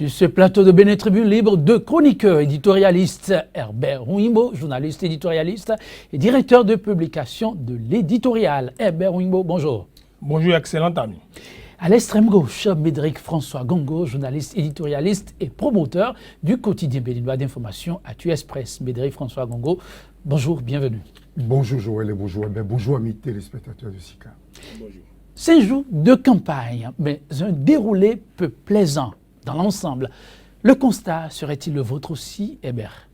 Sur ce plateau de Bénin Tribune Libre, deux chroniqueurs éditorialistes, Herbert Ouimbo, journaliste éditorialiste et directeur de publication de l'éditorial. Herbert Ouimbo, bonjour. Bonjour, excellent ami. À l'extrême gauche, Médéric François Gongo, journaliste éditorialiste et promoteur du quotidien béninois d'information Actu Express. Médéric François Gongo, bonjour, bienvenue. Bonjour Joël et bonjour Herbert, bonjour amis téléspectateurs de SICA. Bonjour. 5 jours de campagne, mais un déroulé peu plaisant dans l'ensemble. Le constat serait-il le vôtre aussi, Herbert?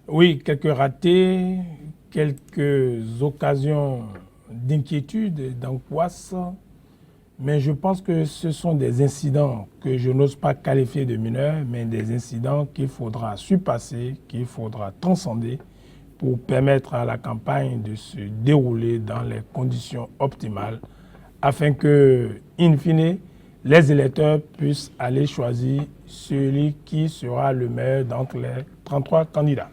Oui, quelques ratés, quelques occasions d'inquiétude et d'angoisse, mais je pense que ce sont des incidents que je n'ose pas qualifier de mineurs, mais des incidents qu'il faudra surpasser, qu'il faudra transcender pour permettre à la campagne de se dérouler dans les conditions optimales afin que, in fine, les électeurs puissent aller choisir celui qui sera le meilleur d'entre les 33 candidats.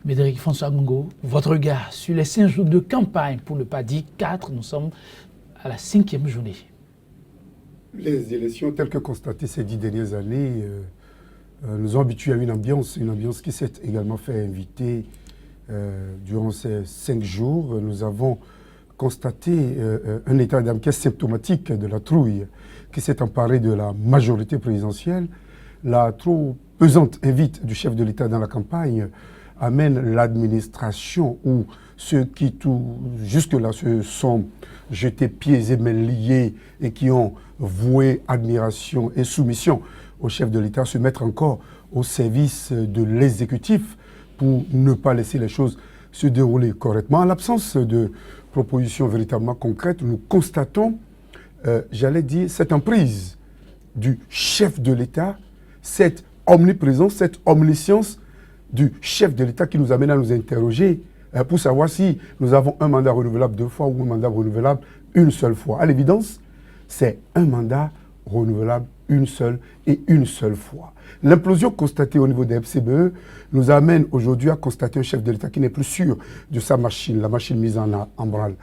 Médéric François Gongo, votre regard sur les 5 jours de campagne, pour ne pas dire 4, nous sommes à la 5e journée. Les élections telles que constatées ces 10 dernières années nous ont habitués à une ambiance qui s'est également fait inviter durant ces 5 jours. Nous avons constaté un état d'âme qui est symptomatique de la trouille qui s'est emparée de la majorité présidentielle. La trop pesante invite du chef de l'État dans la campagne amène l'administration ou ceux qui jusque-là se sont jetés pieds et mains liés et qui ont voué admiration et soumission au chef de l'État se mettre encore au service de l'exécutif pour ne pas laisser les choses se dérouler correctement. En l'absence de propositions véritablement concrètes, nous constatons, j'allais dire, cette emprise du chef de l'État, cette omniprésence, cette omniscience du chef de l'État qui nous amène à nous interroger pour savoir si nous avons un mandat renouvelable 2 fois ou un mandat renouvelable une seule fois. À l'évidence, c'est un mandat renouvelable une seule fois. L'implosion constatée au niveau des FCBE nous amène aujourd'hui à constater un chef de l'État qui n'est plus sûr de sa machine, la machine mise en branle.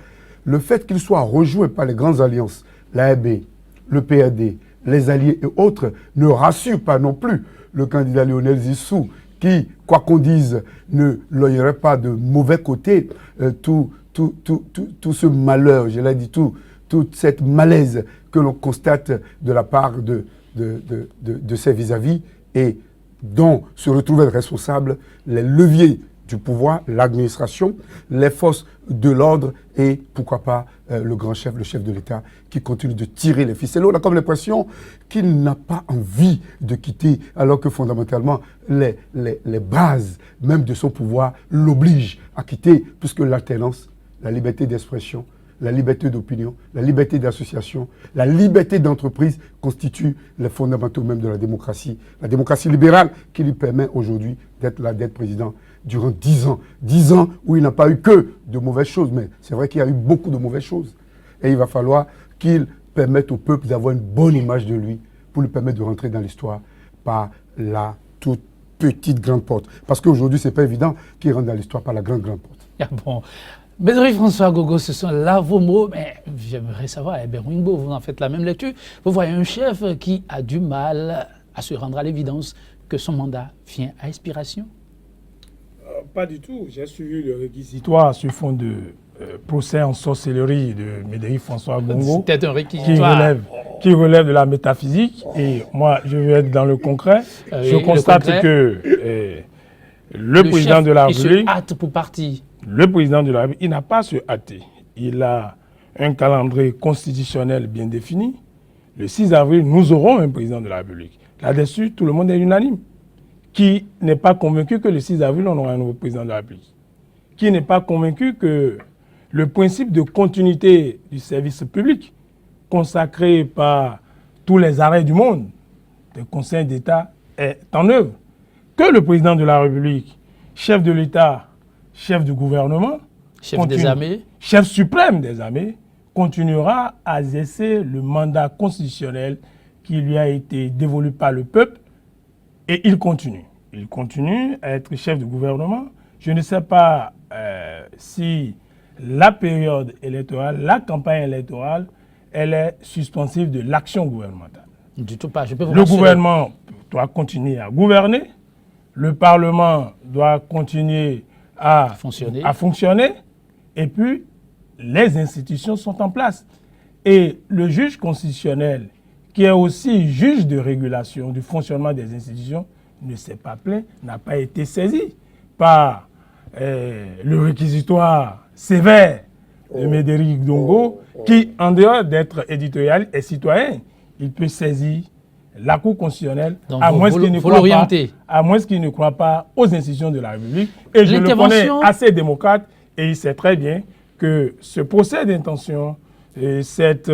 Le fait qu'il soit rejoint par les grandes alliances, l'AEB, le PAD, les alliés et autres, ne rassure pas non plus le candidat Lionel Zissou, qui, quoi qu'on dise, ne l'aurait pas de mauvais côté, tout ce malheur, je l'ai dit, toute cette malaise que l'on constate de la part de ses vis-à-vis et dont se retrouvent responsables les leviers du pouvoir, l'administration, les forces de l'ordre et, pourquoi pas, le grand chef, le chef de l'État, qui continue de tirer les ficelles. On a comme l'impression qu'il n'a pas envie de quitter, alors que fondamentalement, les bases même de son pouvoir l'obligent à quitter, puisque l'alternance, la liberté d'expression, la liberté d'opinion, la liberté d'association, la liberté d'entreprise constituent les fondamentaux même de la démocratie libérale qui lui permet aujourd'hui d'être là, d'être président durant 10 ans. 10 ans où il n'a pas eu que de mauvaises choses, mais c'est vrai qu'il y a eu beaucoup de mauvaises choses. Et il va falloir qu'il permette au peuple d'avoir une bonne image de lui pour lui permettre de rentrer dans l'histoire par la toute petite grande porte. Parce qu'aujourd'hui, ce n'est pas évident qu'il rentre dans l'histoire par la grande porte. Ah bon. Médéric François Gongo, ce sont là vos mots, mais j'aimerais savoir, Herbert Ouimbo, vous en faites la même lecture. Vous voyez un chef qui a du mal à se rendre à l'évidence que son mandat vient à expiration? Pas du tout. J'ai suivi le réquisitoire sur fond de procès en sorcellerie de Médéric François Gongo. C'était un réquisitoire qui relève de la métaphysique. Et moi, je vais être dans le concret. Je constate que le président de la République... Il se hâte pour partir. Le président de la République, il n'a pas à se hâter. Il a un calendrier constitutionnel bien défini. Le 6 avril, nous aurons un président de la République. Là-dessus, tout le monde est unanime. Qui n'est pas convaincu que le 6 avril, on aura un nouveau président de la République? Qui n'est pas convaincu que le principe de continuité du service public, consacré par tous les arrêts du monde, des conseils d'État, est en œuvre? Que le président de la République, chef de l'État, chef du gouvernement, chef suprême des armées, continuera à exercer le mandat constitutionnel qui lui a été dévolu par le peuple et il continue. Il continue à être chef du gouvernement. Je ne sais pas si la période électorale, la campagne électorale, elle est suspensive de l'action gouvernementale. Du tout pas. Je peux vous Le rassurer. gouvernement doit continuer à gouverner. Le Parlement doit continuer à fonctionner. Et puis, les institutions sont en place. Et le juge constitutionnel, qui est aussi juge de régulation du fonctionnement des institutions, ne s'est pas plaint, n'a pas été saisi par le réquisitoire sévère de Médéric Dongo, qui, en dehors d'être éditorial et citoyen, il peut saisir la Cour constitutionnelle, donc à moins qu'il ne croit pas aux institutions de la République. Et je le connais assez démocrate, et il sait très bien que ce procès d'intention, et cette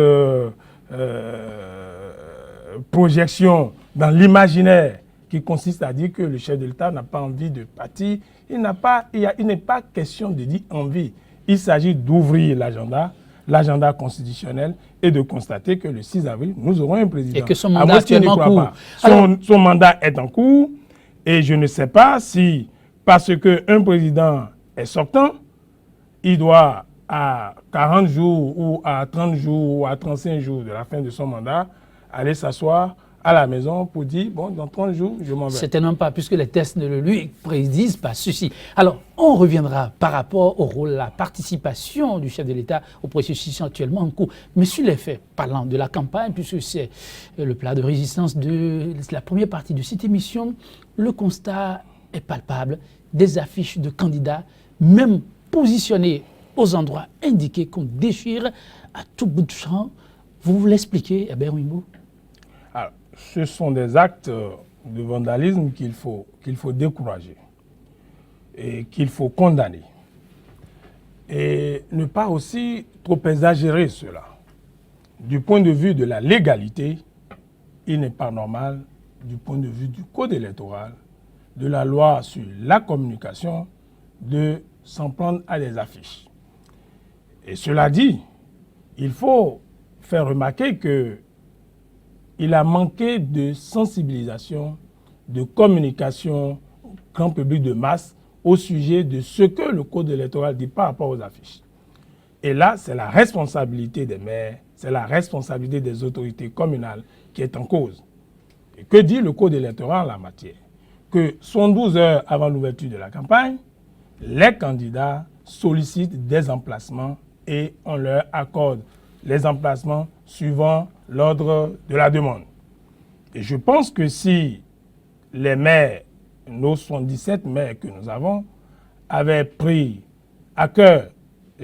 projection dans l'imaginaire qui consiste à dire que le chef de l'État n'a pas envie de partir, il n'est pas question de dire envie. Il s'agit d'ouvrir l'agenda constitutionnel et de constater que le 6 avril, nous aurons un président. Et que son mandat est actuellement en cours. Son mandat est en cours et je ne sais pas si, parce qu'un président est sortant, il doit à 40 jours ou à 30 jours ou à 35 jours de la fin de son mandat aller s'asseoir à la maison pour dire, bon, dans 30 jours, je m'en vais. Certainement pas, puisque les tests ne le lui prédisent pas ceci. Alors, on reviendra par rapport au rôle, la participation du chef de l'État au processus actuellement en cours. Mais sur les faits, parlant de la campagne, puisque c'est le plat de résistance de la première partie de cette émission, le constat est palpable. Des affiches de candidats, même positionnées aux endroits indiqués, qu'on déchire à tout bout de champ. Vous vous l'expliquez, Hébert Wimbo? Alors, ce sont des actes de vandalisme qu'il faut décourager et qu'il faut condamner. Et ne pas aussi trop exagérer cela. Du point de vue de la légalité, il n'est pas normal, du point de vue du code électoral, de la loi sur la communication, de s'en prendre à des affiches. Et cela dit, il faut faire remarquer qu'il a manqué de sensibilisation, de communication au grand public de masse au sujet de ce que le code électoral dit par rapport aux affiches. Et là, c'est la responsabilité des maires, c'est la responsabilité des autorités communales qui est en cause. Et que dit le code électoral en la matière? Que 72 heures avant l'ouverture de la campagne, les candidats sollicitent des emplacements et on leur accorde les emplacements suivant l'ordre de la demande. Et je pense que si les maires, nos 77 maires que nous avons, avaient pris à cœur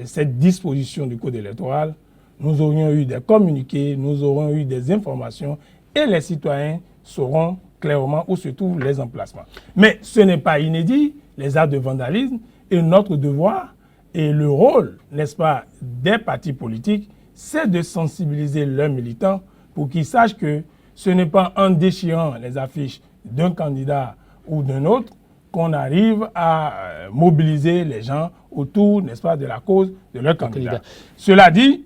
cette disposition du code électoral, nous aurions eu des communiqués, nous aurions eu des informations et les citoyens sauront clairement où se trouvent les emplacements. Mais ce n'est pas inédit, les actes de vandalisme, et notre devoir et le rôle, n'est-ce pas, des partis politiques, c'est de sensibiliser leurs militants pour qu'ils sachent que ce n'est pas en déchirant les affiches d'un candidat ou d'un autre qu'on arrive à mobiliser les gens autour, n'est-ce pas, de la cause de leur candidat. Cela dit,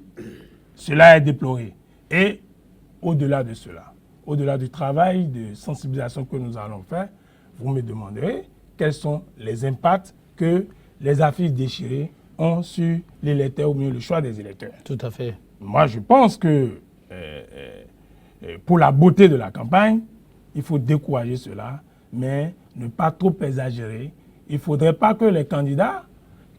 cela est déploré. Et au-delà de cela, au-delà du travail de sensibilisation que nous allons faire, vous me demanderez quels sont les impacts que les affiches déchirées ont sur l'électeur ou mieux le choix des électeurs. Tout à fait. Moi, je pense que pour la beauté de la campagne, il faut décourager cela, mais ne pas trop exagérer. Il ne faudrait pas que les candidats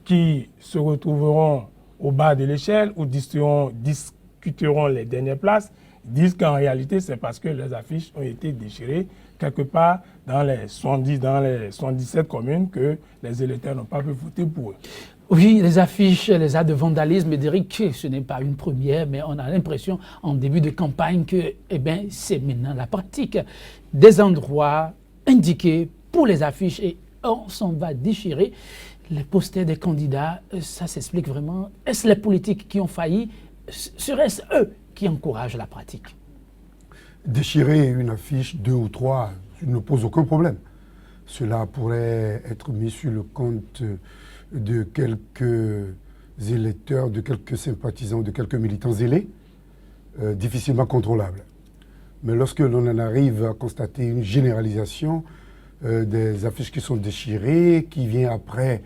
qui se retrouveront au bas de l'échelle ou discuteront les dernières places disent qu'en réalité, c'est parce que les affiches ont été déchirées quelque part dans les 77 communes que les électeurs n'ont pas pu voter pour eux. Oui, les affiches, les actes de vandalisme, Médéric, ce n'est pas une première, mais on a l'impression en début de campagne que c'est maintenant la pratique. Des endroits indiqués pour les affiches et on s'en va déchirer les posters des candidats. Ça s'explique vraiment. Est-ce les politiques qui ont failli? Serait-ce eux qui encouragent la pratique? Déchirer une affiche, 2 ou 3, ne pose aucun problème. Cela pourrait être mis sur le compte de quelques électeurs, de quelques sympathisants, de quelques militants zélés, difficilement contrôlables. Mais lorsque l'on en arrive à constater une généralisation des affiches qui sont déchirées, qui vient après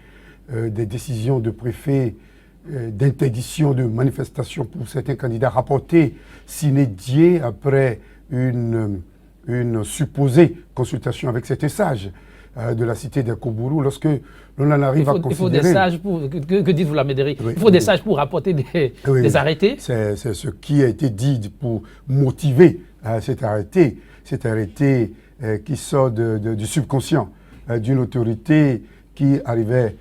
des décisions de préfet d'interdiction de manifestation pour certains candidats rapportés sine die après une supposée consultation avec certains sages de la cité des Kobourou lorsque l'on en arrive à considérer... Il faut des sages pour... Que dites-vous la Médéric? Oui, il faut des sages pour apporter des arrêtés? C'est ce qui a été dit pour motiver cet arrêté qui sort du subconscient d'une autorité qui arrivait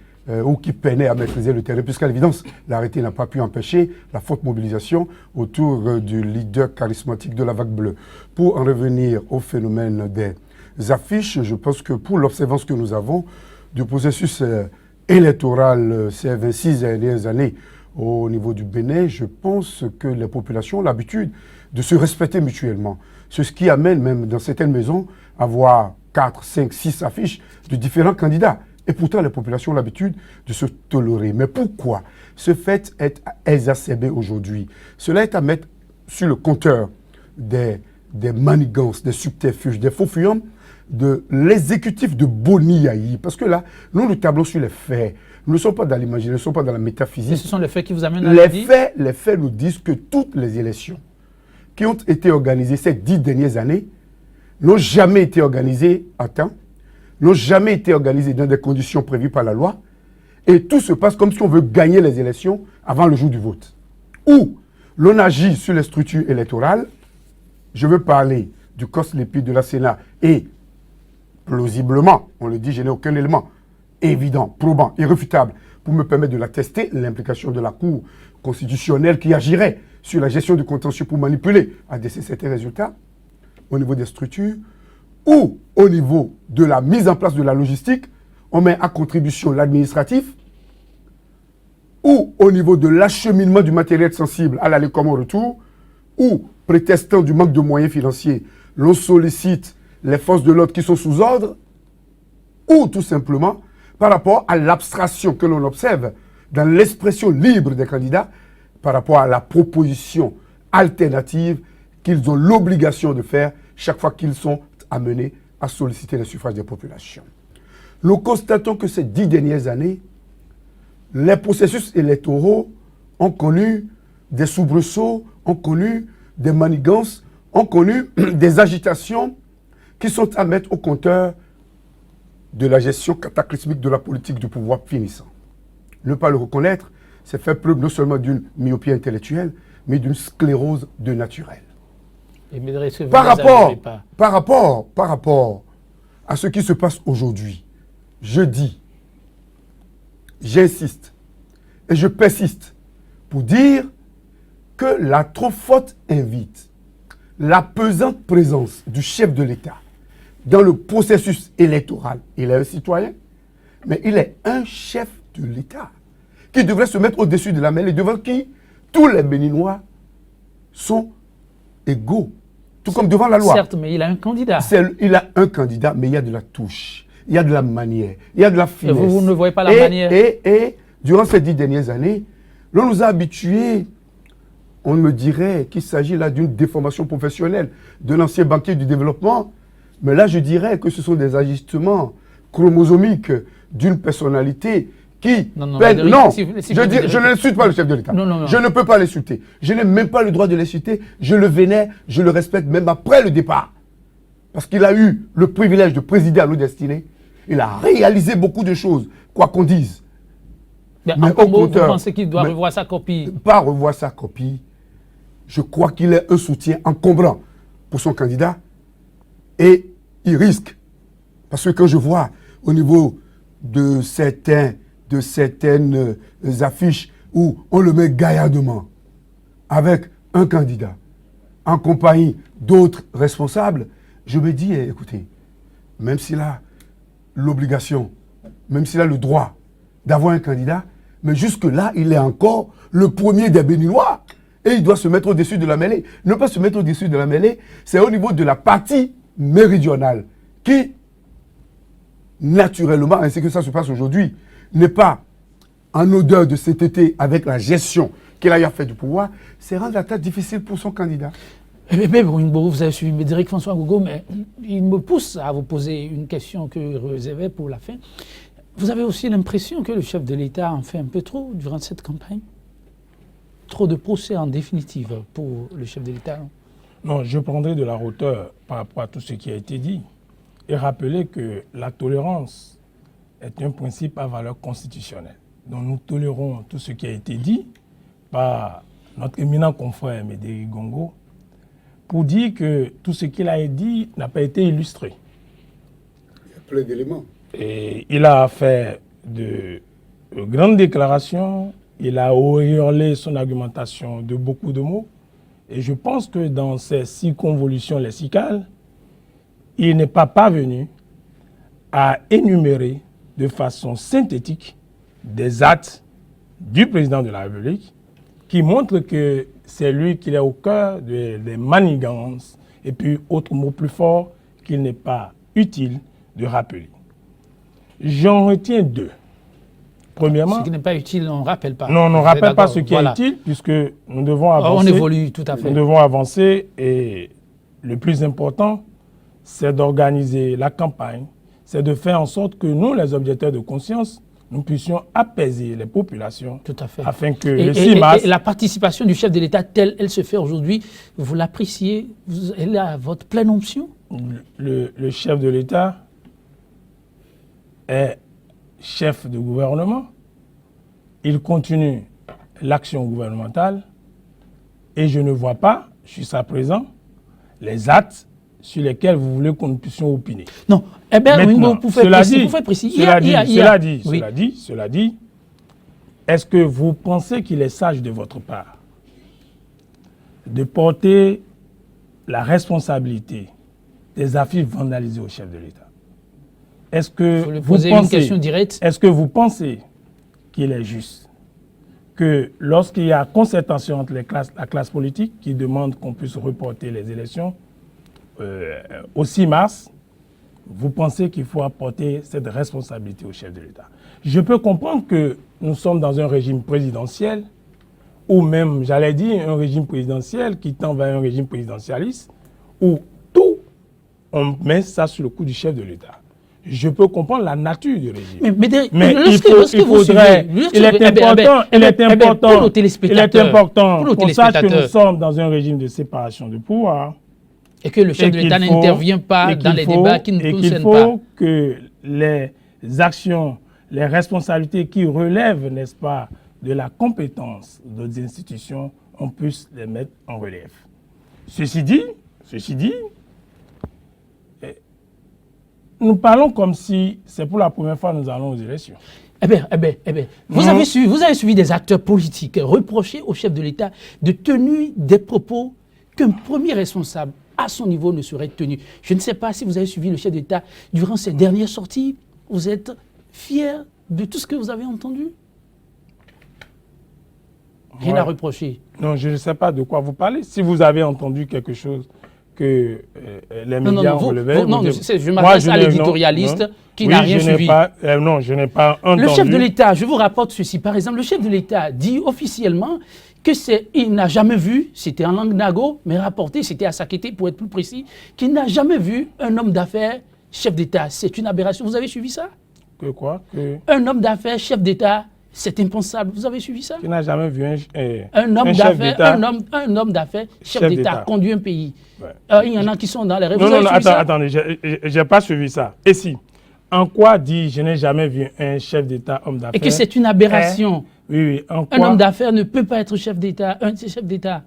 ou qui peinait à maîtriser le terrain, puisqu'à l'évidence, l'arrêté n'a pas pu empêcher la forte mobilisation autour du leader charismatique de la vague bleue. Pour en revenir au phénomène des affiches, je pense que pour l'observance que nous avons du processus électoral ces 26 dernières années au niveau du Bénin, je pense que les populations ont l'habitude de se respecter mutuellement. C'est ce qui amène même dans certaines maisons à voir 4, 5, 6 affiches de différents candidats. Et pourtant, les populations ont l'habitude de se tolérer. Mais pourquoi ce fait est exacerbé aujourd'hui? Cela est à mettre sur le compteur des manigances, des subterfuges, des faux fuyants de l'exécutif de Boni Yayi. Parce que là, nous tablons sur les faits. Nous ne sommes pas dans l'imaginaire, nous ne sommes pas dans la métaphysique. Et ce sont les faits qui vous amènent à la vie? Les faits nous disent que toutes les élections qui ont été organisées ces 10 dernières années n'ont jamais été organisées à temps, n'ont jamais été organisées dans des conditions prévues par la loi, et tout se passe comme si on veut gagner les élections avant le jour du vote. Ou l'on agit sur les structures électorales, je veux parler du COSLEPI, de la Sénat, et plausiblement, on le dit, je n'ai aucun élément évident, probant, irréfutable, pour me permettre de l'attester, l'implication de la Cour constitutionnelle qui agirait sur la gestion du contentieux pour manipuler à certains résultats, au niveau des structures, ou au niveau de la mise en place de la logistique, on met à contribution l'administratif, ou au niveau de l'acheminement du matériel sensible à l'aller comme au retour, ou prétextant du manque de moyens financiers, l'on sollicite les forces de l'ordre qui sont sous ordre, ou tout simplement par rapport à l'abstraction que l'on observe dans l'expression libre des candidats, par rapport à la proposition alternative qu'ils ont l'obligation de faire chaque fois qu'ils sont amenés à solliciter le suffrage des populations. Nous constatons que ces 10 dernières années, les processus électoraux ont connu des soubresauts, ont connu des manigances, ont connu des agitations qui sont à mettre au compteur de la gestion cataclysmique de la politique du pouvoir finissant. Ne pas le reconnaître, c'est faire preuve non seulement d'une myopie intellectuelle, mais d'une sclérose de naturel. Par rapport à ce qui se passe aujourd'hui, je dis, j'insiste et je persiste pour dire que la trop forte invite, la pesante présence du chef de l'État dans le processus électoral, il est un citoyen, mais il est un chef de l'État qui devrait se mettre au-dessus de la mêlée, devant qui tous les Béninois sont égaux, tout comme devant la loi. Certes, mais il a un candidat. Il a un candidat, mais il y a de la touche, il y a de la manière, il y a de la finesse. Et vous ne voyez pas la manière? Et durant ces 10 dernières années, l'on nous a habitués, on me dirait qu'il s'agit là d'une déformation professionnelle de l'ancien banquier du développement, mais là je dirais que ce sont des ajustements chromosomiques d'une personnalité qui peine... Non, je n'insulte pas le chef de l'État. Je ne peux pas l'insulter. Je n'ai même pas le droit de l'insulter. Je le vénère, je le respecte même après le départ. Parce qu'il a eu le privilège de présider à nos destinées. Il a réalisé beaucoup de choses, quoi qu'on dise. Mais au contraire, vous pensez qu'il doit revoir sa copie? Pas revoir sa copie. Je crois qu'il est un soutien encombrant pour son candidat. Et il risque. Parce que quand je vois au niveau de certaines affiches où on le met gaillardement avec un candidat en compagnie d'autres responsables, je me dis, écoutez, même s'il a l'obligation, même s'il a le droit d'avoir un candidat, mais jusque-là, il est encore le premier des Béninois et il doit se mettre au-dessus de la mêlée. Ne pas se mettre au-dessus de la mêlée, c'est au niveau de la partie méridionale qui, naturellement, ainsi que ça se passe aujourd'hui, n'est pas en odeur de sainteté avec la gestion qu'il a fait du pouvoir, c'est rendre la tâche difficile pour son candidat. Mais vous avez suivi Médéric François Gogo, mais il me pousse à vous poser une question que je réservais pour la fin. Vous avez aussi l'impression que le chef de l'État en fait un peu trop durant cette campagne? Trop de procès en définitive pour le chef de l'État? Non, je prendrai de la hauteur par rapport à tout ce qui a été dit et rappeler que la tolérance est un principe à valeur constitutionnelle. Donc nous tolérons tout ce qui a été dit par notre éminent confrère Médéric Gongo pour dire que tout ce qu'il a dit n'a pas été illustré. Il y a plein d'éléments. Et il a fait de grandes déclarations, il a auréolé son argumentation de beaucoup de mots. Et je pense que dans ces circonvolutions lexicales, il n'est pas parvenu à énumérer de façon synthétique des actes du président de la République qui montrent que c'est lui qui est au cœur des manigances et puis autre mot plus fort qu'il n'est pas utile de rappeler. J'en retiens deux. Premièrement, ce qui n'est pas utile, on ne rappelle pas. Non, on ne rappelle pas ce qui est utile puisque nous devons avancer. On évolue, tout à fait. Nous devons avancer et le plus important, c'est d'organiser la campagne, c'est de faire en sorte que nous, les objecteurs de conscience, nous puissions apaiser les populations. Tout à fait. Afin que le 6 mars... Et la participation du chef de l'État telle elle se fait aujourd'hui, vous l'appréciez, elle est à votre pleine option? Le chef de l'État est chef de gouvernement, il continue l'action gouvernementale et je ne vois pas, jusqu'à présent, les actes sur lesquels vous voulez que nous puissions opiner. Non, eh bien, maintenant, vous pouvez préciser. Cela dit, est-ce que vous pensez qu'il est sage de votre part de porter la responsabilité des affiches vandalisées au chef de l'État? Est-ce que vous pensez qu'il est juste que lorsqu'il y a concertation entre la classe politique qui demande qu'on puisse reporter les élections au 6 mars, vous pensez qu'il faut apporter cette responsabilité au chef de l'État? Je peux comprendre que nous sommes dans un régime présidentiel ou même, j'allais dire, un régime présidentiel qui tend vers un régime présidentialiste où tout, on met ça sur le coup du chef de l'État. Je peux comprendre la nature du régime. Mais il est important qu'on sache que nous sommes dans un régime de séparation de pouvoir. Et que le chef de l'État n'intervient pas dans les débats qui ne concernent pas. Il faut que les actions, les responsabilités qui relèvent, n'est-ce pas, de la compétence d'autres institutions, on puisse les mettre en relief. Ceci dit, nous parlons comme si c'est pour la première fois que nous allons aux élections. Vous avez suivi des acteurs politiques reprocher au chef de l'État de tenir des propos qu'un premier responsable à son niveau ne serait tenu. Je ne sais pas si vous avez suivi le chef d'État durant ses dernières sorties. Vous êtes fier de tout ce que vous avez entendu? Rien à reprocher. Non, je ne sais pas de quoi vous parlez. Si vous avez entendu quelque chose que les médias ont relevé... Je m'adresse à l'éditorialiste qui n'a rien suivi. Non, je n'ai pas entendu. Le chef de l'État, je vous rapporte ceci. Par exemple, le chef de l'État dit officiellement qu'il n'a jamais vu, c'était en langue nago, mais rapporté, c'était à Sakété pour être plus précis, qu'il n'a jamais vu un homme d'affaires chef d'État. C'est une aberration. Vous avez suivi ça? Que quoi? Un homme d'affaires chef d'État, c'est impensable. Vous avez suivi ça? Qui n'a jamais vu un homme d'affaires chef d'État conduit un pays. Ouais. Il y en a qui sont dans les rêves. Non, attendez, je n'ai pas suivi ça. Et si? En quoi dit je n'ai jamais vu un chef d'État homme d'affaires? Et que c'est une aberration. Oui, en quoi? Un homme d'affaires ne peut pas être chef d'État, un chef d'État.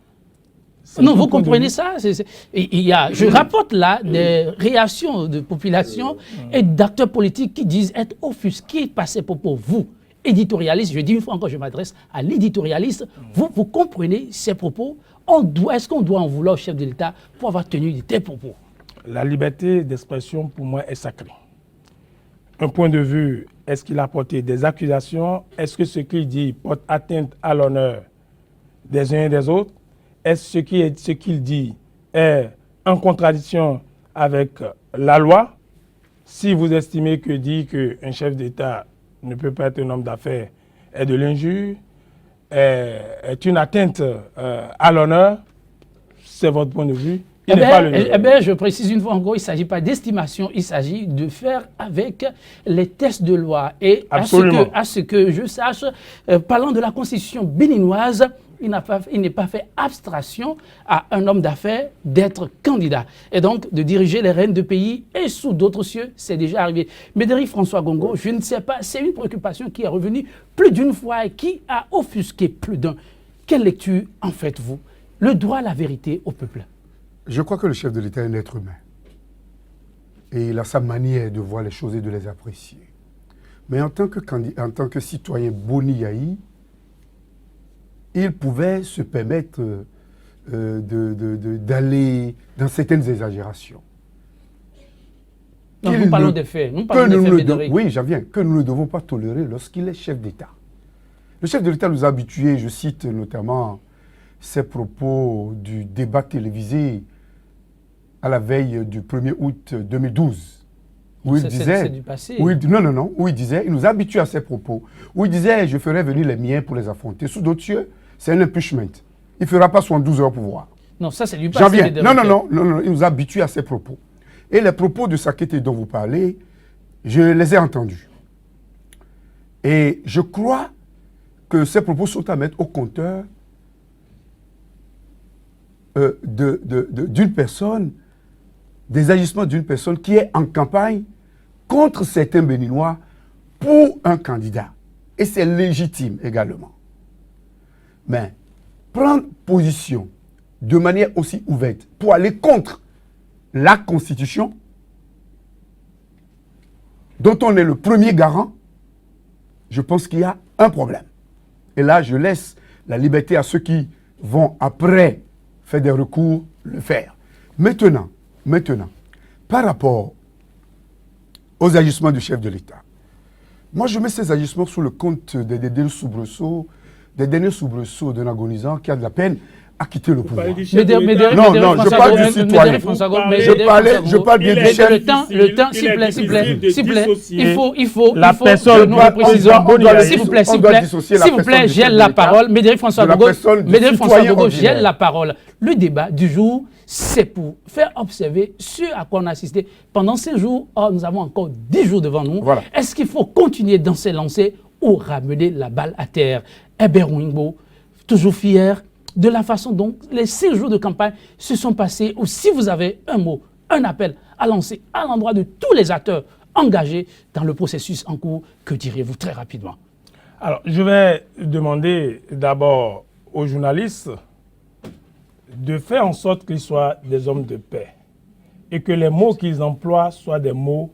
Non, vous comprenez ça? Je rapporte là des réactions de population et d'acteurs politiques qui disent être offusqués par ces propos. Vous, éditorialiste, je dis une fois encore, je m'adresse à l'éditorialiste, vous comprenez ces propos? Est-ce qu'on doit en vouloir au chef de l'État pour avoir tenu de tels propos? La liberté d'expression, pour moi, est sacrée. Un point de vue, est-ce qu'il a porté des accusations? Est-ce que ce qu'il dit porte atteinte à l'honneur des uns et des autres? Est-ce que ce qu'il dit est en contradiction avec la loi? Si vous estimez que dire qu'un chef d'État ne peut pas être un homme d'affaires est de l'injure, est une atteinte à l'honneur, c'est votre point de vue. Je précise une fois encore, il ne s'agit pas d'estimation, il s'agit de faire avec les tests de loi. Et à ce que je sache, parlant de la Constitution béninoise, il n'est pas fait abstraction à un homme d'affaires d'être candidat. Et donc, de diriger les rênes de pays et sous d'autres cieux, c'est déjà arrivé. Médéric François Gongo, je ne sais pas, c'est une préoccupation qui est revenue plus d'une fois et qui a offusqué plus d'un. Quelle lecture en faites-vous? Le droit à la vérité au peuple. Je crois que le chef de l'État est un être humain. Et il a sa manière de voir les choses et de les apprécier. Mais en tant que citoyen boni-yahi, il pouvait se permettre d'aller dans certaines exagérations. Donc nous parlons des faits. Nous parlons des faits, Médéric. Oui, j'en viens. Que nous ne devons pas tolérer lorsqu'il est chef d'État. Le chef de l'État nous a habitués, je cite notamment ses propos du débat télévisé à la veille du 1er août 2012. Où il disait, c'est du passé. Où il disait, il nous a habitués à ses propos, où il disait, je ferai venir les miens pour les affronter. Sous d'autres cieux, c'est un impeachment. Il ne fera pas 72 heures pour voir. Non, ça c'est du passé. J'en viens. Non, il nous a habitués à ses propos. Et les propos de Sakété dont vous parlez, je les ai entendus. Et je crois que ces propos sont à mettre au compteur d'une personne, des agissements d'une personne qui est en campagne contre certains Béninois pour un candidat. Et c'est légitime également. Mais prendre position de manière aussi ouverte pour aller contre la Constitution, dont on est le premier garant, je pense qu'il y a un problème. Et là, je laisse la liberté à ceux qui vont après faire des recours, le faire. Maintenant, par rapport aux agissements du chef de l'État, moi je mets ces agissements sous le compte des derniers soubresauts d'un agonisant qui a de la peine à quitter le pouvoir. Non, je parle du citoyen. Je parle bien du chef. Le temps, s'il vous plaît. Il faut la personne, nous précisons. S'il vous plaît, j'ai la parole. Médéric François Gongo, j'ai la parole. Le débat du jour, c'est pour faire observer ce à quoi on a assisté pendant ces jours. Or, nous avons encore 10 jours devant nous. Voilà. Est-ce qu'il faut continuer dans ces lancers ou ramener la balle à terre? Herbert Wingbo, toujours fier de la façon dont les 6 jours de campagne se sont passés, ou si vous avez un mot, un appel à lancer à l'endroit de tous les acteurs engagés dans le processus en cours, que diriez-vous très rapidement? Alors, je vais demander d'abord aux journalistes de faire en sorte qu'ils soient des hommes de paix et que les mots qu'ils emploient soient des mots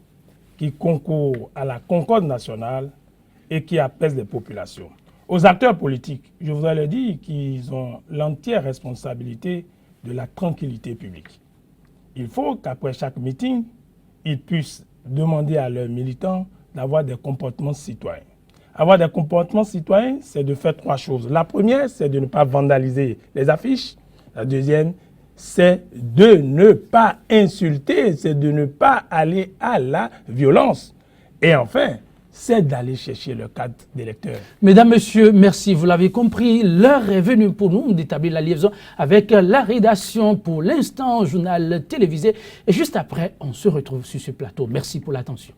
qui concourent à la concorde nationale et qui apaisent les populations. Aux acteurs politiques, je voudrais leur dire qu'ils ont l'entière responsabilité de la tranquillité publique. Il faut qu'après chaque meeting, ils puissent demander à leurs militants d'avoir des comportements citoyens. Avoir des comportements citoyens, c'est de faire 3 choses. La première, c'est de ne pas vandaliser les affiches. La deuxième, c'est de ne pas insulter, c'est de ne pas aller à la violence. Et enfin, c'est d'aller chercher le cadre des lecteurs. Mesdames, Messieurs, merci. Vous l'avez compris, l'heure est venue pour nous d'établir la liaison avec la rédaction pour l'instant, journal télévisé. Et juste après, on se retrouve sur ce plateau. Merci pour l'attention.